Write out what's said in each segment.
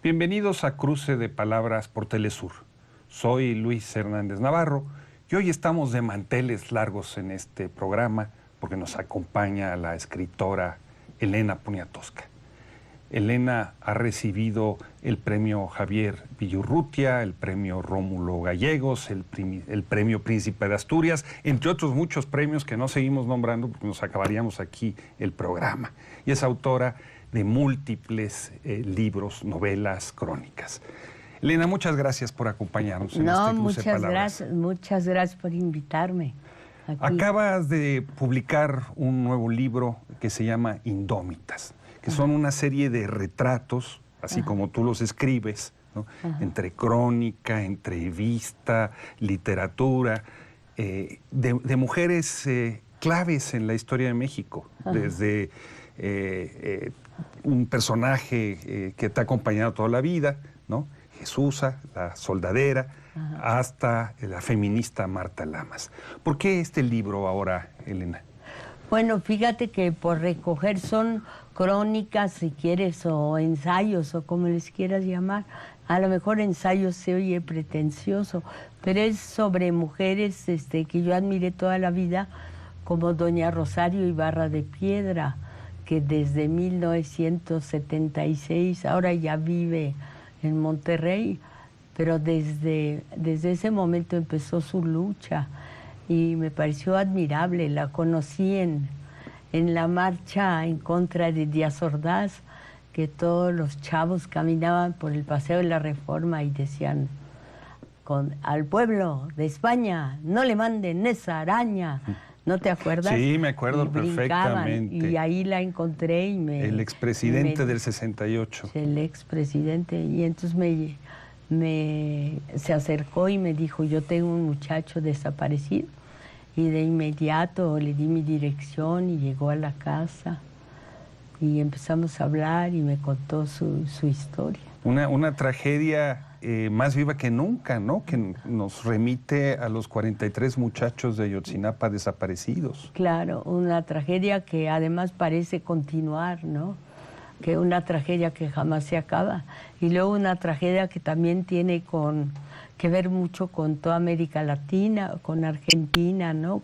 Bienvenidos a Cruce de Palabras por Telesur. Soy Luis Hernández Navarro y hoy estamos de manteles largos en este programa porque nos acompaña la escritora Elena Poniatowska. Elena ha recibido el premio Javier Villaurrutia, el premio Rómulo Gallegos, el premio Príncipe de Asturias, entre otros muchos premios que no seguimos nombrando porque nos acabaríamos aquí el programa. Y es autora de múltiples libros, novelas, crónicas. Elena, muchas gracias por acompañarnos en este Cruce de Palabras. Muchas gracias por invitarme. Aquí. Acabas de publicar un nuevo libro que se llama Indómitas, que son una serie de retratos, así como tú los escribes, ¿no? Entre crónica, entrevista, literatura, de mujeres claves en la historia de México, desde un personaje que te ha acompañado toda la vida, ¿no? Jesusa, la soldadera, hasta la feminista Marta Lamas. ¿Por qué este libro ahora, Elena? Bueno, fíjate que por recoger son crónicas, si quieres, o ensayos, o como les quieras llamar. A lo mejor ensayos se oye pretencioso, pero es sobre mujeres que yo admiré toda la vida, como doña Rosario Ibarra de Piedra, que desde 1976, ahora ya vive en Monterrey, pero desde ese momento empezó su lucha y me pareció admirable. La conocí en la marcha en contra de Díaz Ordaz, que todos los chavos caminaban por el Paseo de la Reforma y decían al pueblo de España, no le manden esa araña. ¿No te acuerdas? Sí, me acuerdo perfectamente. Y ahí la encontré y me... El expresidente del 68. El expresidente. Y entonces se acercó y me dijo, yo tengo un muchacho desaparecido. Y de inmediato le di mi dirección y llegó a la casa. Y empezamos a hablar y me contó su historia. Una tragedia más viva que nunca, ¿no? Que nos remite a los 43 muchachos de Ayotzinapa desaparecidos. Claro, una tragedia que además parece continuar, ¿no? Que una tragedia que jamás se acaba. Y luego una tragedia que también tiene que ver mucho con toda América Latina, con Argentina, ¿no?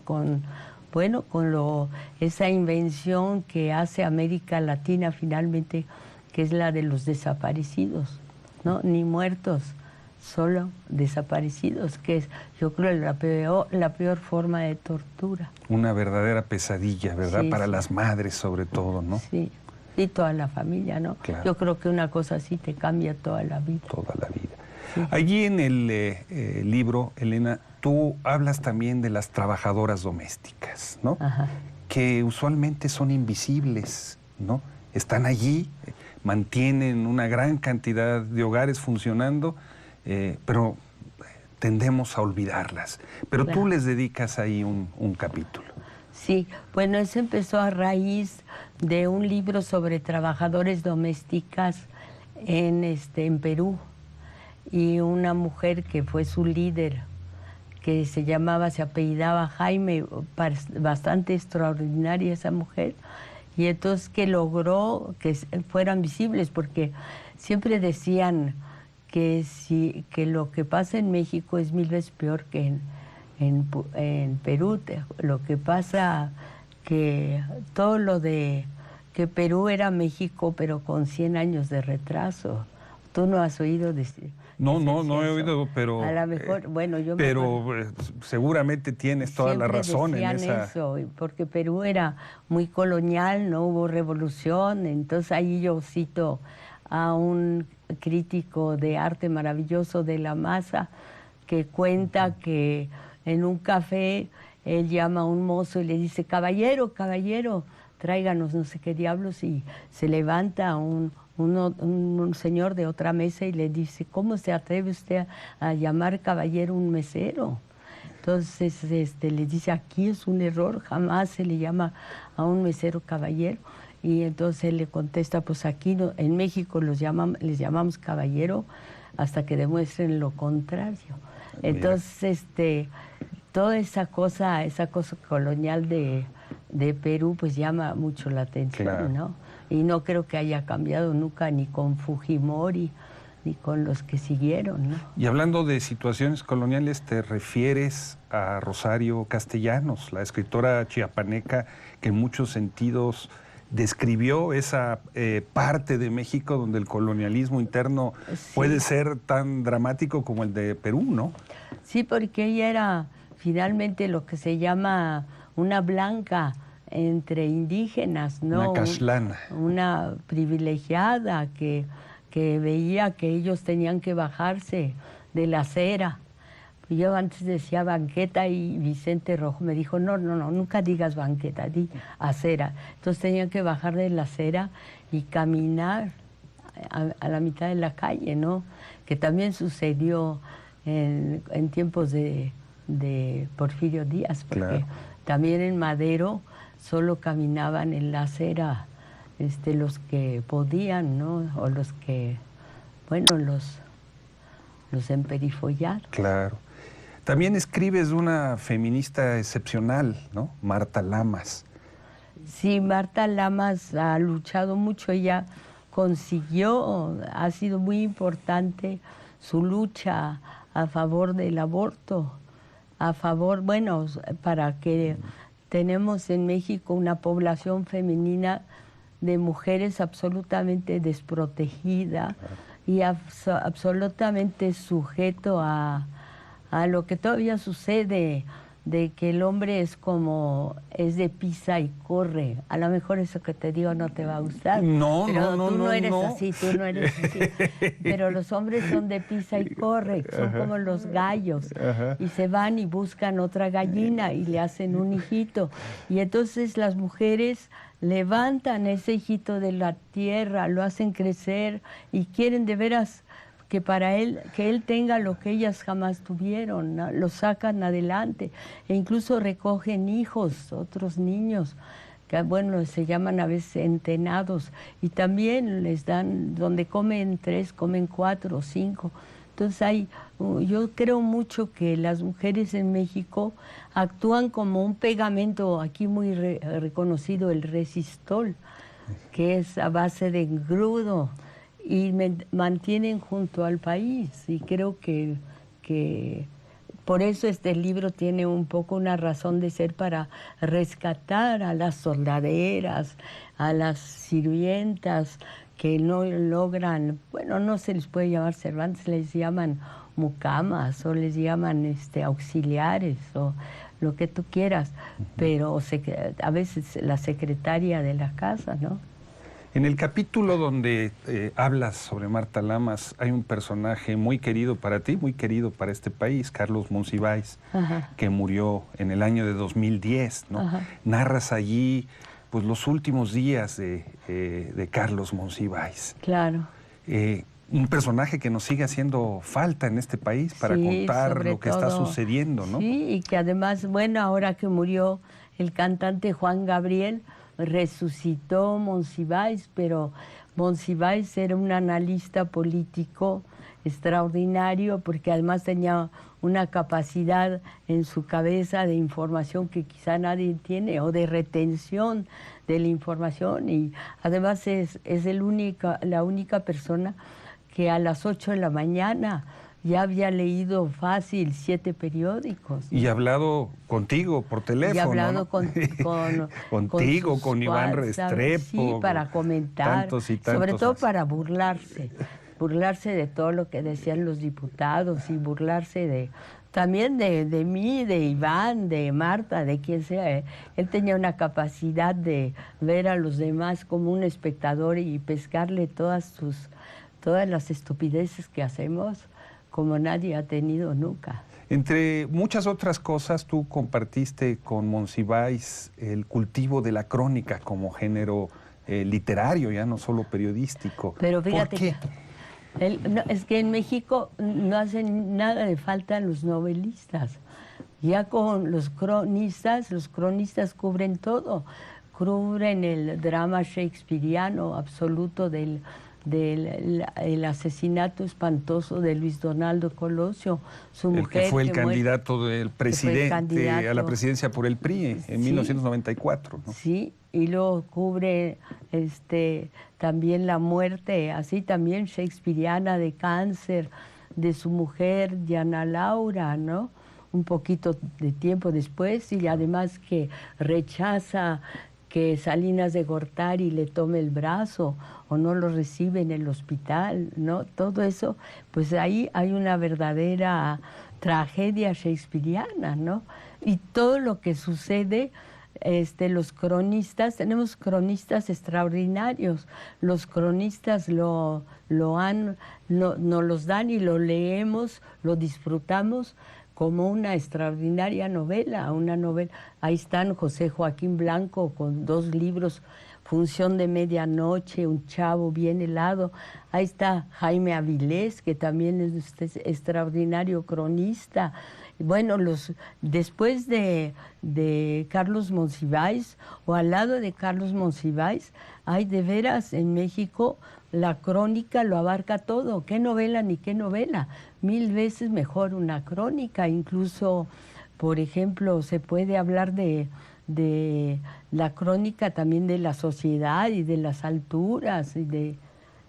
Esa invención que hace América Latina finalmente, que es la de los desaparecidos, ¿no? Ni muertos, solo desaparecidos, que es, yo creo, la peor forma de tortura. Una verdadera pesadilla, ¿verdad? Sí, para sí. las madres sobre todo, ¿no? Sí, y toda la familia, ¿no? Claro. Yo creo que una cosa así te cambia toda la vida. Toda la vida. Sí. Allí en el libro, Elena, tú hablas también de las trabajadoras domésticas, ¿no? Ajá. Que usualmente son invisibles, ¿no? Están allí, mantienen una gran cantidad de hogares funcionando, pero tendemos a olvidarlas. Pero Claro. tú les dedicas ahí un capítulo. Sí, bueno, eso empezó a raíz de un libro sobre trabajadores domésticas en Perú, y una mujer que fue su líder, que se apellidaba Jaime, bastante extraordinaria esa mujer, y entonces que logró que fueran visibles, porque siempre decían que lo que pasa en México es 1000 veces peor que en Perú. Lo que pasa que todo lo de que Perú era México, pero con 100 años de retraso. ¿Tú no has oído decir? No he oído, pero... A lo mejor, bueno, yo pero seguramente tienes toda la razón en esa... Eso, porque Perú era muy colonial, no hubo revolución. Entonces ahí yo cito a un crítico de arte maravilloso de La Maza, que cuenta que en un café él llama a un mozo y le dice, caballero, tráiganos no sé qué diablos, y se levanta un señor de otra mesa y le dice, ¿cómo se atreve usted a llamar caballero un mesero? Entonces le dice, aquí es un error, jamás se le llama a un mesero caballero. Y entonces él le contesta, pues aquí en México les llamamos caballero hasta que demuestren lo contrario. Entonces toda esa cosa colonial de Perú, pues llama mucho la atención, Claro. ¿no? Y no creo que haya cambiado nunca ni con Fujimori, ni con los que siguieron, ¿no? Y hablando de situaciones coloniales, te refieres a Rosario Castellanos, la escritora chiapaneca que en muchos sentidos describió esa parte de México donde el colonialismo interno puede ser tan dramático como el de Perú, ¿no? Sí, porque ella era finalmente lo que se llama una blanca entre indígenas, ¿no? Una cashlana. Una privilegiada que veía que ellos tenían que bajarse de la acera. Yo antes decía banqueta y Vicente Rojo me dijo, no, nunca digas banqueta, di acera. Entonces tenían que bajar de la acera y caminar a la mitad de la calle, ¿no? Que también sucedió en tiempos de Porfirio Díaz, porque claro, también en Madero solo caminaban en la acera los que podían, ¿no? O los que, bueno, los emperifollados. Claro. También escribes de una feminista excepcional, ¿no? Marta Lamas. Sí, Marta Lamas ha luchado mucho, ella consiguió, ha sido muy importante su lucha a favor del aborto, a favor, bueno, para que tenemos en México una población femenina de mujeres absolutamente desprotegida y absolutamente sujeto a lo que todavía sucede, de que el hombre es de pisa y corre. A lo mejor eso que te digo no te va a gustar. No, pero no, tú no eres no. así, tú no eres así. Pero los hombres son de pisa y corre, son como los gallos. Y se van y buscan otra gallina y le hacen un hijito. Y entonces las mujeres levantan ese hijito de la tierra, lo hacen crecer y quieren de veras que para él, que él tenga lo que ellas jamás tuvieron, ¿no? Lo sacan adelante e incluso recogen hijos, otros niños, que bueno, se llaman a veces entenados, y también les dan, donde comen 3, comen 4 o 5. Entonces yo creo mucho que las mujeres en México actúan como un pegamento, aquí muy reconocido, el resistol, que es a base de engrudo, y mantienen junto al país, y creo que por eso este libro tiene un poco una razón de ser, para rescatar a las soldaderas, a las sirvientas que no logran, bueno, no se les puede llamar servantes, les llaman mucamas o les llaman auxiliares o lo que tú quieras, pero a veces la secretaria de la casa, ¿no? En el capítulo donde hablas sobre Marta Lamas, hay un personaje muy querido para ti, muy querido para este país, Carlos Monsiváis, que murió en el año de 2010, ¿no? Narras allí pues, los últimos días de Carlos Monsiváis. Claro. Un personaje que nos sigue haciendo falta en este país para contar lo que está sucediendo, ¿no? Sí, y que además, bueno, ahora que murió el cantante Juan Gabriel, resucitó Monsiváis, pero Monsiváis era un analista político extraordinario, porque además tenía una capacidad en su cabeza de información que quizá nadie tiene, o de retención de la información, y además es la única persona que a las 8 de la mañana ya había leído fácil 7 periódicos, ¿no? Y hablado contigo por teléfono. Y hablado, ¿no? Contigo, con Iván Restrepo. Sí, para comentar, tantos sobre todo más. para burlarse de todo lo que decían los diputados, y burlarse también de mí, de Iván, de Marta, de quien sea. Él tenía una capacidad de ver a los demás como un espectador y pescarle todas las estupideces que hacemos, como nadie ha tenido nunca. Entre muchas otras cosas, tú compartiste con Monsiváis el cultivo de la crónica como género literario, ya no solo periodístico. Pero fíjate, ¿por qué? Es que en México no hacen nada de falta los novelistas. Ya con los cronistas cubren todo. Cubren el drama shakespeariano absoluto del el asesinato espantoso de Luis Donaldo Colosio, su mujer. El que fue el muere, candidato del presidente a la presidencia por el PRI en 1994. ¿no? Sí, y luego cubre también la muerte, así también shakespeariana, de cáncer, de su mujer, Diana Laura, ¿no? Un poquito de tiempo después, y además que rechaza que Salinas de Gortari le tome el brazo o no lo recibe en el hospital, ¿no? Todo eso, pues ahí hay una verdadera tragedia shakespeariana, ¿no? Y todo lo que sucede, los cronistas, tenemos cronistas extraordinarios, los cronistas nos los dan y lo leemos, lo disfrutamos como una extraordinaria novela, Ahí están José Joaquín Blanco con 2 libros, Función de Medianoche, Un chavo bien helado. Ahí está Jaime Avilés, que también es extraordinario cronista. Bueno, después de Carlos Monsiváis, o al lado de Carlos Monsiváis, hay de veras en México, la crónica lo abarca todo. ¿Qué novela ni qué novela? 1000 veces mejor una crónica. Incluso, por ejemplo, se puede hablar de la crónica también de la sociedad y de las alturas.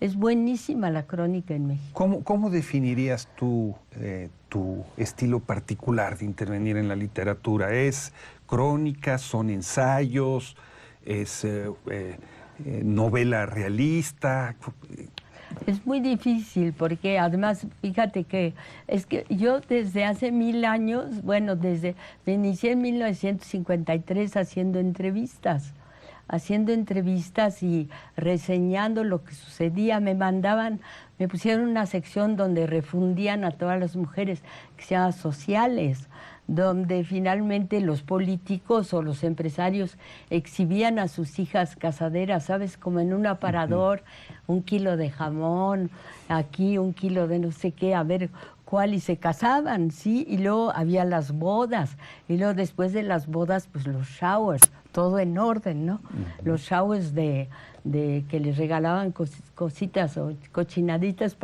Es buenísima la crónica en México. ¿Cómo definirías tú tu estilo particular de intervenir en la literatura? ¿Es crónica, son ensayos, es novela realista? Es muy difícil porque además, fíjate que es que yo desde hace 1000 años, bueno, me inicié en 1953 haciendo entrevistas y reseñando lo que sucedía. Me pusieron una sección donde refundían a todas las mujeres, que se llama Sociales, donde finalmente los políticos o los empresarios exhibían a sus hijas casaderas, ¿sabes? Como en un aparador, 1 kilo de jamón, aquí 1 kilo de no sé qué, a ver cuál, y se casaban, ¿sí? Y luego había las bodas, y luego después de las bodas, pues los showers, todo en orden, ¿no? Los showers de que les regalaban cositas o cochinaditas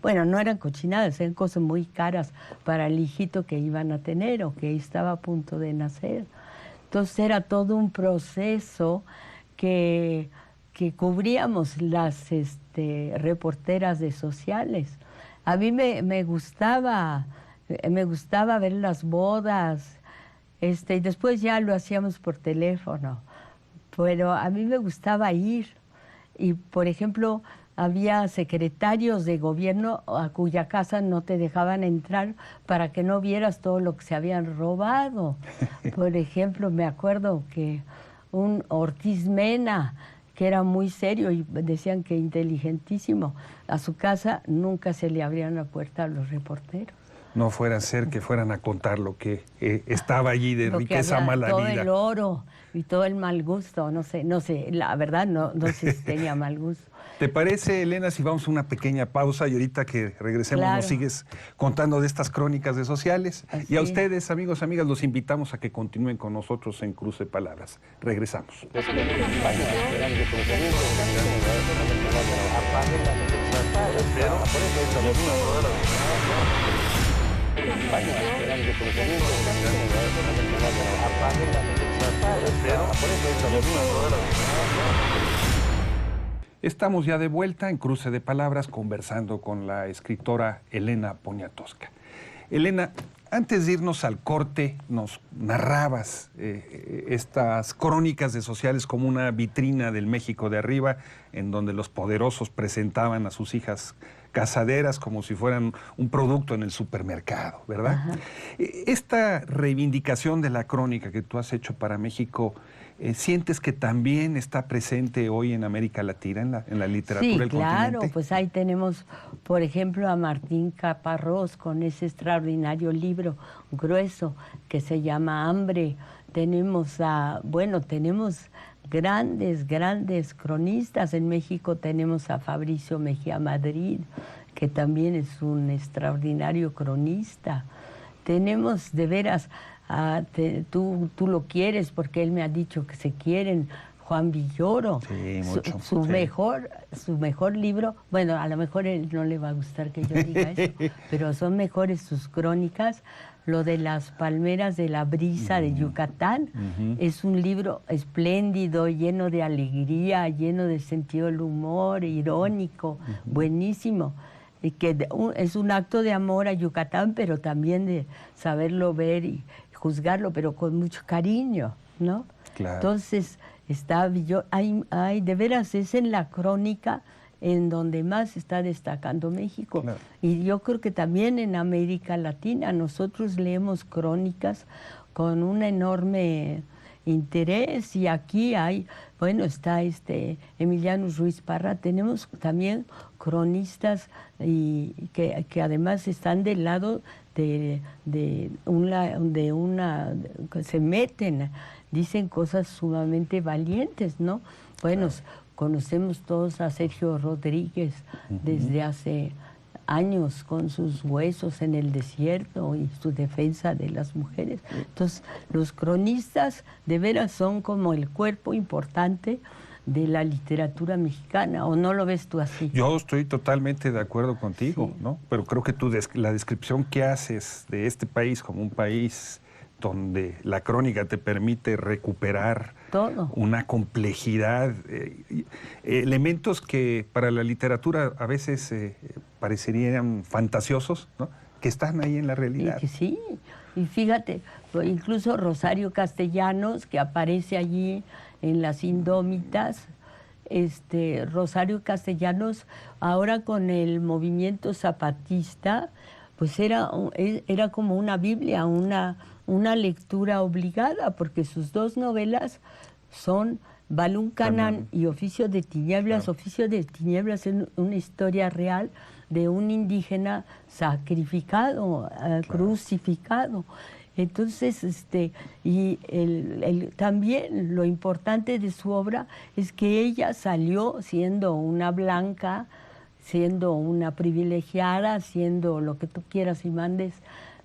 bueno, no eran cochinadas, eran cosas muy caras para el hijito que iban a tener o que estaba a punto de nacer. Entonces era todo un proceso que cubríamos las reporteras de Sociales. A mí me gustaba ver las bodas, y después ya lo hacíamos por teléfono, pero a mí me gustaba ir. Y, por ejemplo, había secretarios de gobierno a cuya casa no te dejaban entrar para que no vieras todo lo que se habían robado. Por ejemplo, me acuerdo que un Ortiz Mena, que era muy serio y decían que inteligentísimo, a su casa nunca se le abrían la puerta a los reporteros. No fuera a ser que fueran a contar lo que estaba allí de riqueza mala todo vida. Todo el oro y todo el mal gusto, no sé, la verdad no sé si tenía mal gusto. ¿Te parece, Elena, si vamos a una pequeña pausa y ahorita que regresemos nos sigues contando de estas crónicas de Sociales? Así. Y a ustedes, amigos, amigas, los invitamos a que continúen con nosotros en Cruce de Palabras. Regresamos. Estamos ya de vuelta en Cruce de Palabras conversando con la escritora Elena Poniatowska. Elena, antes de irnos al corte, nos narrabas estas crónicas de Sociales como una vitrina del México de arriba, en donde los poderosos presentaban a sus hijas casaderas como si fueran un producto en el supermercado, ¿verdad? Ajá. Esta reivindicación de la crónica que tú has hecho para México, ¿sientes que también está presente hoy en América Latina, en la literatura del continente? Sí, claro, pues ahí tenemos, por ejemplo, a Martín Caparrós con ese extraordinario libro grueso que se llama Hambre. Tenemos grandes cronistas. En México tenemos a Fabricio Mejía Madrid, que también es un extraordinario cronista. Tenemos de veras, tú lo quieres porque él me ha dicho que se quieren, Juan Villoro. Sí, mucho. Su mejor libro, bueno, a lo mejor a él no le va a gustar que yo diga eso, pero son mejores sus crónicas. Lo de las palmeras de la brisa de Yucatán es un libro espléndido, lleno de alegría, lleno de sentido del humor, irónico, buenísimo. Y que es un acto de amor a Yucatán, pero también de saberlo ver y juzgarlo, pero con mucho cariño, ¿no? Claro. Entonces, de veras, es en la crónica en donde más está destacando México. Claro. Y yo creo que también en América Latina nosotros leemos crónicas con un enorme interés, y aquí está Emiliano Ruiz Parra. Tenemos también cronistas que además están del lado que se meten, dicen cosas sumamente valientes, ¿no? Bueno, conocemos todos a Sergio Rodríguez desde hace años con sus huesos en el desierto y su defensa de las mujeres. Entonces, los cronistas de veras son como el cuerpo importante de la literatura mexicana, ¿o no lo ves tú así? Yo estoy totalmente de acuerdo contigo, Sí. ¿no? Pero creo que la descripción que haces de este país como un país donde la crónica te permite recuperar todo, una complejidad, elementos que para la literatura a veces parecerían fantasiosos, ¿no? Que están ahí en la realidad. Y que sí, y fíjate, incluso Rosario Castellanos, que aparece allí en Las Indómitas, Rosario Castellanos, ahora con el movimiento zapatista, pues era como una Biblia, una lectura obligada, porque sus dos novelas son Balún Canán y Oficio de Tinieblas. Claro. Oficio de Tinieblas es una historia real de un indígena sacrificado, claro, crucificado. Entonces, también lo importante de su obra es que ella salió siendo una blanca, siendo una privilegiada, siendo lo que tú quieras y mandes,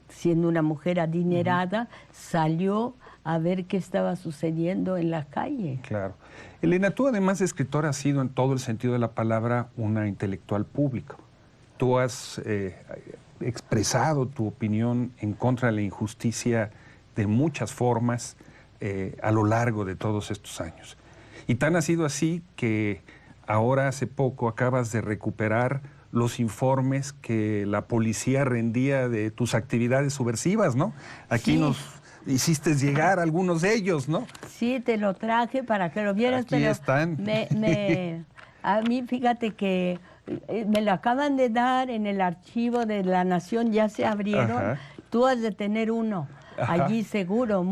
siendo una mujer adinerada, salió a ver qué estaba sucediendo en la calle. Claro. Elena, tú además de escritora has sido en todo el sentido de la palabra una intelectual pública. Tú has expresado tu opinión en contra de la injusticia de muchas formas a lo largo de todos estos años. Y tan ha sido así que ahora hace poco acabas de recuperar los informes que la policía rendía de tus actividades subversivas, ¿no? Aquí sí nos hiciste llegar algunos de ellos, ¿no? Sí, te lo traje para que lo vieras. Aquí están. A mí, fíjate que me lo acaban de dar en el archivo de La Nación, ya se abrieron. Ajá. Tú has de tener uno. Ajá. Allí seguro,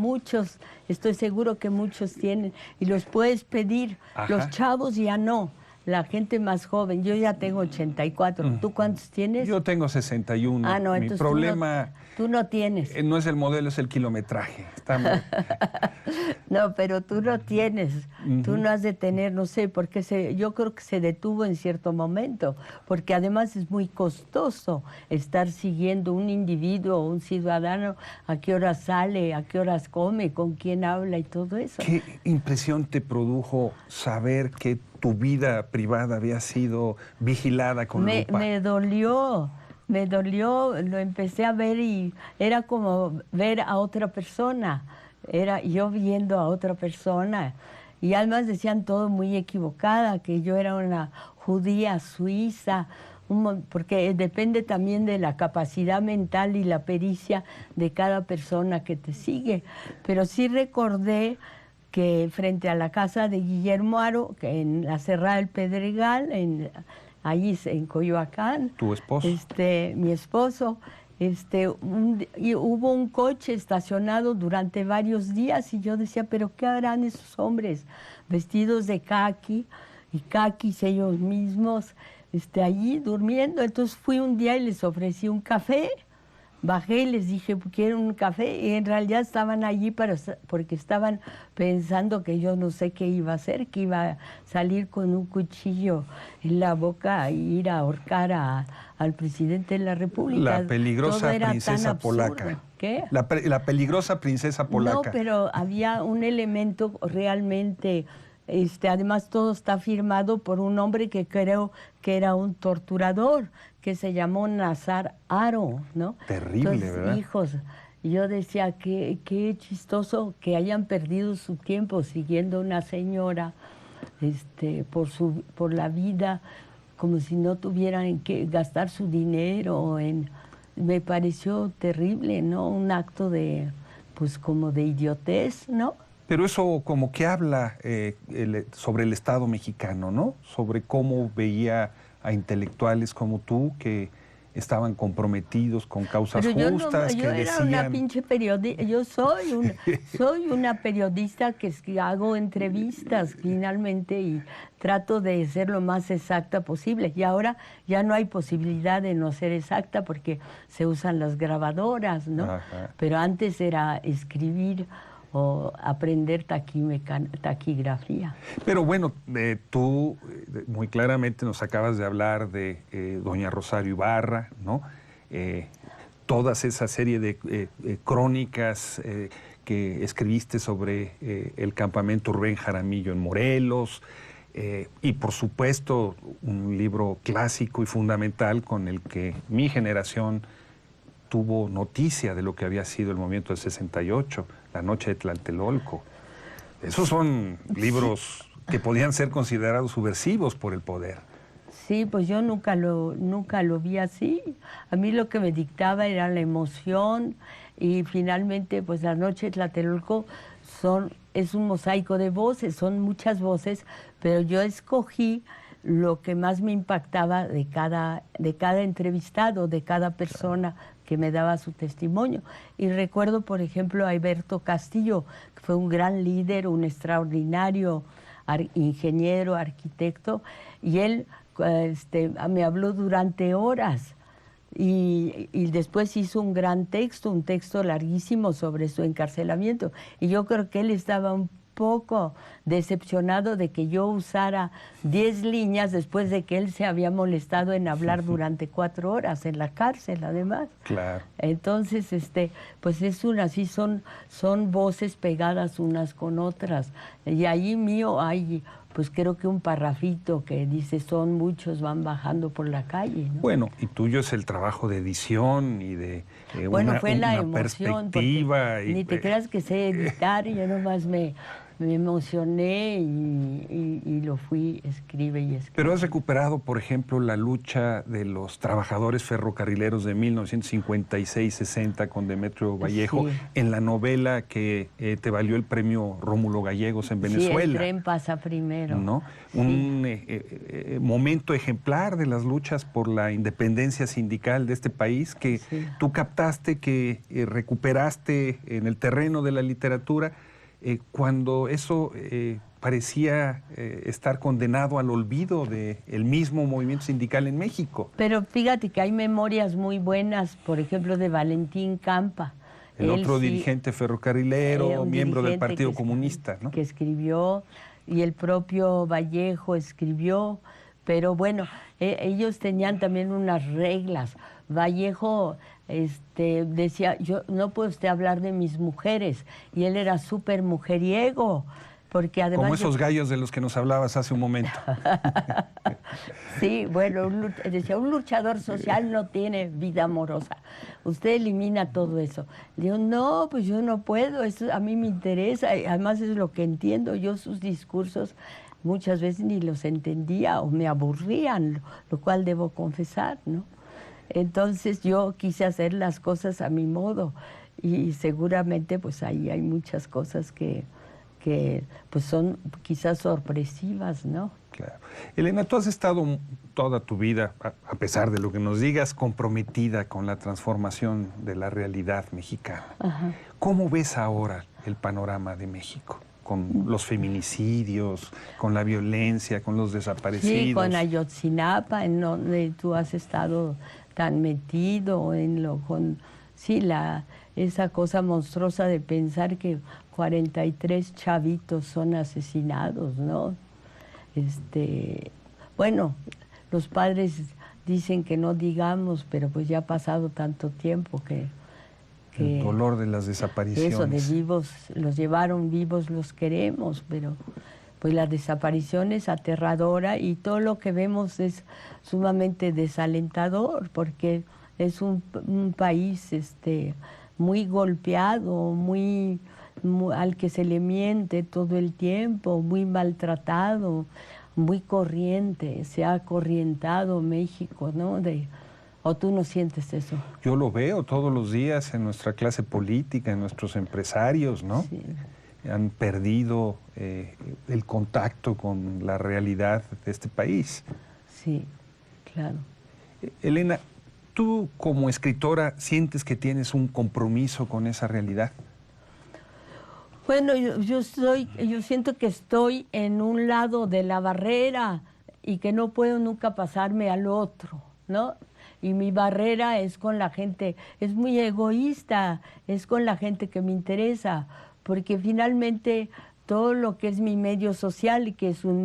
estoy seguro que muchos tienen, y los puedes pedir. Ajá. Los chavos ya no. La gente más joven, yo ya tengo 84. ¿Tú cuántos tienes? Yo tengo 61. Ah, no, mi entonces problema tú no tienes. No es el modelo, es el kilometraje. No, pero tú no tienes. Tú no has de tener, no sé, porque yo creo que se detuvo en cierto momento, porque además es muy costoso estar siguiendo un individuo, un ciudadano, a qué horas sale, a qué horas come, con quién habla y todo eso. ¿Qué impresión te produjo saber que tu vida privada había sido vigilada con lupa? Me dolió, lo empecé a ver y era como ver a otra persona, era yo viendo a otra persona, y además decían todo muy equivocada, que yo era una judía suiza, porque depende también de la capacidad mental y la pericia de cada persona que te sigue, pero sí recordé que frente a la casa de Guillermo Haro, que en la Cerrada del Pedregal, allí en Coyoacán. ¿Tu esposo? Mi esposo. Y hubo un coche estacionado durante varios días y yo decía, ¿pero qué harán esos hombres vestidos de caqui y caquis ellos mismos allí durmiendo? Entonces fui un día y les ofrecí un café. Bajé y les dije, quiero un café, y en realidad estaban allí porque estaban pensando que yo no sé qué iba a hacer, que iba a salir con un cuchillo en la boca e ir a ahorcar al presidente de la República. La peligrosa princesa polaca. ¿Qué? La peligrosa princesa polaca. No, pero había un elemento realmente además todo está firmado por un hombre que creo que era un torturador, que se llamó Nazar Haro, ¿no? Terrible, Entonces, ¿verdad? hijos, yo decía, qué chistoso que hayan perdido su tiempo siguiendo a una señora por la vida, como si no tuvieran que gastar su dinero en... Me pareció terrible, ¿no? Un acto de, pues como de idiotez, ¿no? Pero eso como que habla sobre el Estado mexicano, ¿no? Sobre cómo veía a intelectuales como tú que estaban comprometidos con causas Pero justas, yo que era una decían... pinche periodista, soy una periodista que hago entrevistas finalmente y trato de ser lo más exacta posible. Y ahora ya no hay posibilidad de no ser exacta porque se usan las grabadoras, ¿no? Ajá. Pero antes era escribir o aprender taquigrafía. Pero bueno, tú muy claramente nos acabas de hablar de doña Rosario Ibarra, ¿no? Todas esa serie de crónicas que escribiste sobre el campamento Rubén Jaramillo en Morelos, y por supuesto un libro clásico y fundamental con el que mi generación tuvo noticia de lo que había sido el movimiento del 68, La Noche de Tlatelolco. Esos son libros que podían ser considerados subversivos por el poder. Sí, pues yo nunca lo vi así. A mí lo que me dictaba era la emoción y finalmente pues La Noche de Tlatelolco es un mosaico de voces, son muchas voces, pero yo escogí lo que más me impactaba de cada entrevistado, de cada persona que me daba su testimonio. Y recuerdo, por ejemplo, a Alberto Castillo, que fue un gran líder, un extraordinario ingeniero, arquitecto, y él me habló durante horas. Y después hizo un gran texto, un texto larguísimo sobre su encarcelamiento. Y yo creo que él estaba un poco decepcionado de que yo usara 10 líneas después de que él se había molestado en hablar durante 4 horas en la cárcel, además. Claro. Entonces, pues así son voces pegadas unas con otras. Y ahí mío hay, pues creo que un parrafito que dice, son muchos, van bajando por la calle, ¿no? Bueno, y tuyo es el trabajo de edición y de bueno, fue la una emoción, perspectiva. ni te creas que sé editar, yo nomás me emocioné y lo fui, escribe y escribe. Pero has recuperado, por ejemplo, la lucha de los trabajadores ferrocarrileros de 1956-60 con Demetrio Vallejo, Sí. en la novela que te valió el premio Rómulo Gallegos en Venezuela. Sí, el tren pasa primero. ¿No? Sí. Un momento ejemplar de las luchas por la independencia sindical de este país que Sí. tú captaste, que recuperaste en el terreno de la literatura, cuando eso parecía estar condenado al olvido del mismo movimiento sindical en México. Pero fíjate que hay memorias muy buenas, por ejemplo, de Valentín Campa. El otro sí, dirigente ferrocarrilero, miembro del Partido Comunista, ¿no? Que escribió, y el propio Vallejo escribió, pero bueno, ellos tenían también unas reglas. Vallejo decía, yo no puede usted hablar de mis mujeres, y él era súper mujeriego, porque además... Como esos gallos de los que nos hablabas hace un momento. Sí, bueno, decía, un luchador social no tiene vida amorosa. Usted elimina todo eso. Le digo, no, pues yo no puedo, eso a mí me interesa, y además es lo que entiendo. Yo sus discursos muchas veces ni los entendía o me aburrían, lo cual debo confesar, ¿no? Entonces yo quise hacer las cosas a mi modo y seguramente pues ahí hay muchas cosas que pues son quizás sorpresivas, ¿no? Claro. Elena, tú has estado toda tu vida, a pesar de lo que nos digas, comprometida con la transformación de la realidad mexicana. Ajá. ¿Cómo ves ahora el panorama de México? Con los feminicidios, con la violencia, con los desaparecidos. Sí, con Ayotzinapa, en donde tú has estado tan metido esa cosa monstruosa de pensar que 43 chavitos son asesinados, ¿no? Bueno, los padres dicen que no digamos, pero pues ya ha pasado tanto tiempo que el dolor de las desapariciones. Eso, de vivos, los llevaron vivos, los queremos, pues la desaparición es aterradora y todo lo que vemos es sumamente desalentador, porque es un país muy golpeado, al que se le miente todo el tiempo, muy maltratado, muy corriente, se ha acorrientado México, ¿no? ¿O tú no sientes eso? Yo lo veo todos los días en nuestra clase política, en nuestros empresarios, ¿no? Sí. Han perdido el contacto con la realidad de este país. Sí, claro. Elena, ¿tú como escritora sientes que tienes un compromiso con esa realidad? Bueno, yo siento que estoy en un lado de la barrera y que no puedo nunca pasarme al otro, ¿no? Y mi barrera es con la gente, es muy egoísta, es con la gente que me interesa, porque finalmente todo lo que es mi medio social, y que fue un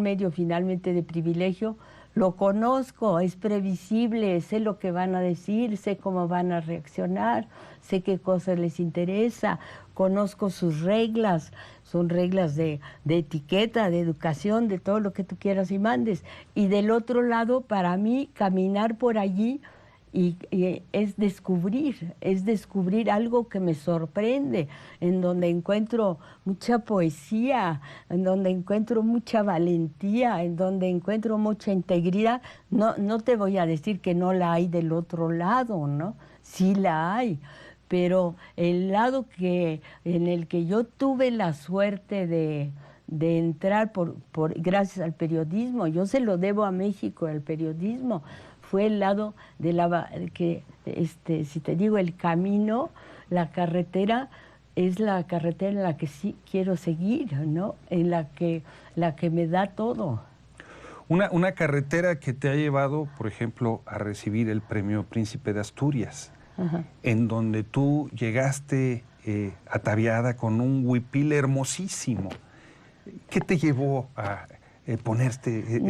medio finalmente de privilegio, lo conozco, es previsible, sé lo que van a decir, sé cómo van a reaccionar, sé qué cosas les interesa, conozco sus reglas, son reglas de etiqueta, de educación, de todo lo que tú quieras y mandes. Y del otro lado, para mí, caminar por allí y es descubrir algo que me sorprende, en donde encuentro mucha poesía, en donde encuentro mucha valentía, en donde encuentro mucha integridad. No te voy a decir que no la hay del otro lado, ¿no? Sí la hay, pero el lado en el que yo tuve la suerte de entrar gracias al periodismo, yo se lo debo a México, al periodismo, fue el lado de si te digo, el camino, la carretera, es la carretera en la que sí quiero seguir, ¿no? En la que me da todo. Una carretera que te ha llevado, por ejemplo, a recibir el Premio Príncipe de Asturias, Ajá. en donde tú llegaste ataviada con un huipil hermosísimo. ¿Qué te llevó a ponerte es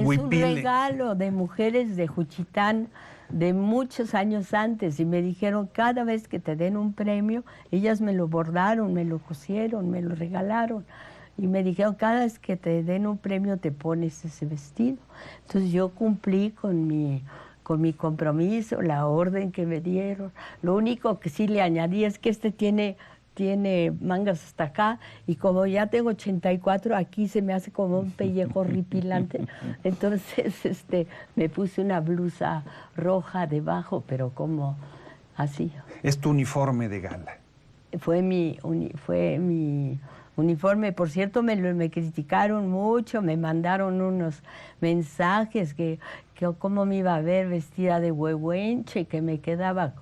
huipil? Un regalo de mujeres de Juchitán de muchos años antes, y me dijeron, cada vez que te den un premio, ellas me lo bordaron, me lo cosieron, me lo regalaron, y me dijeron, cada vez que te den un premio te pones ese vestido. Entonces yo cumplí con mi compromiso, la orden que me dieron. Lo único que sí le añadí es que tiene mangas hasta acá, y como ya tengo 84, aquí se me hace como un pellejo horripilante. Entonces me puse una blusa roja debajo, pero como así. Es tu uniforme de gala. Fue mi uniforme. Por cierto, me criticaron mucho, me mandaron unos mensajes que cómo me iba a ver vestida de huehuenche, que me quedaba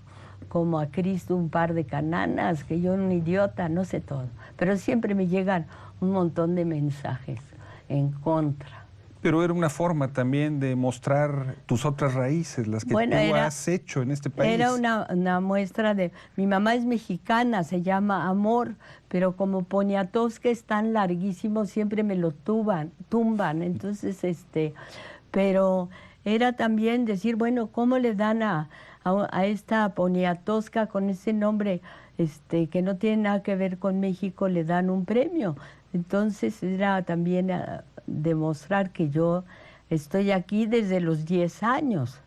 como a Cristo un par de cananas, que yo era un idiota, no sé todo. Pero siempre me llegan un montón de mensajes en contra. Pero era una forma también de mostrar tus otras raíces, las que tú has hecho en este país. Era una muestra de... Mi mamá es mexicana, se llama Amor, pero como Poniatowska es tan larguísimo, siempre me lo tumban. Entonces, pero era también decir, bueno, ¿cómo le dan a esta Poniatowska con ese nombre que no tiene nada que ver con México, le dan un premio? Entonces era también demostrar que yo estoy aquí desde los 10 años,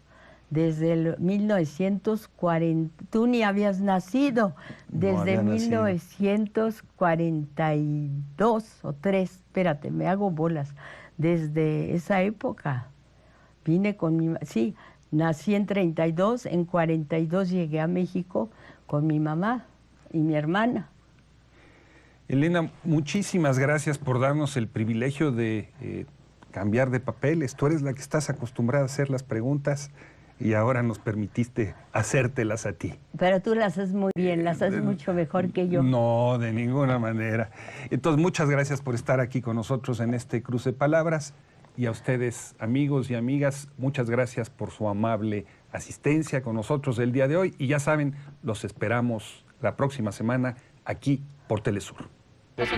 desde el 1940, tú ni habías nacido, desde 1942 o 3, espérate, me hago bolas, desde esa época vine con sí, nací en 32, en 42 llegué a México con mi mamá y mi hermana. Elena, muchísimas gracias por darnos el privilegio de cambiar de papeles. Tú eres la que estás acostumbrada a hacer las preguntas y ahora nos permitiste hacértelas a ti. Pero tú las haces muy bien, las haces mucho mejor que yo. No, de ninguna manera. Entonces, muchas gracias por estar aquí con nosotros en este Cruce de Palabras. Y a ustedes, amigos y amigas, muchas gracias por su amable asistencia con nosotros el día de hoy. Y ya saben, los esperamos la próxima semana aquí por Telesur. Pero